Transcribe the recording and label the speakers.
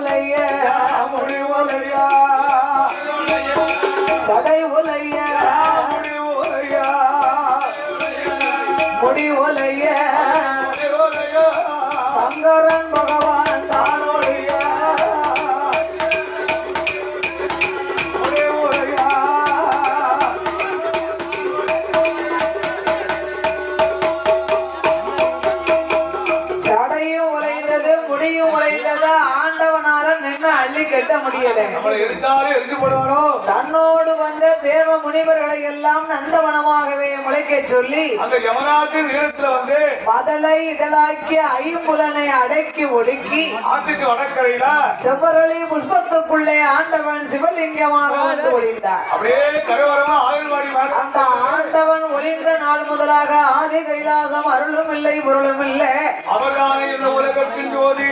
Speaker 1: உலைய
Speaker 2: முடி உலையா
Speaker 1: சடை உலைய
Speaker 2: முடி உலையா
Speaker 1: முடி உலைய
Speaker 2: முடி உலையா
Speaker 1: சங்கரன் பகவான் தானோடைய
Speaker 2: முடி உலையா
Speaker 1: சடையும் உலைந்தது முடியும் உலைந்தது ஆண்டவனால நின்று அள்ளி கட்ட முடியல.
Speaker 2: நம்மளை எரிச்சாலும் எரிச்சு போடுவானோ
Speaker 1: தன்னோடு வந்த தேவ முனிவர்களை எல்லாம் நந்தவனமாகவே முளைக்க சொல்லி
Speaker 2: அந்த யமனாத்தின் நேரத்துல வந்து
Speaker 1: மதலை இதழாக்கி ஐம்புலனை அடக்கி ஒடுக்கி
Speaker 2: ஆத்துக்கு வடக்கரையில
Speaker 1: செவ்வரளி புஷ்பத்துக்குள்ளே ஆண்டவன் சிவலிங்கமாக வந்து ஒளிந்தார்.
Speaker 2: அப்படியே கருவரமா ஆயுள்வாடி
Speaker 1: அந்த ஆண்டவன் ஒளிந்த நாள் முதலாக ஆதி கைலாசம் அருளும் இல்லை பொருளும் இல்லை.
Speaker 2: அவர்தானே இந்த உலகத்தின் ஜோதி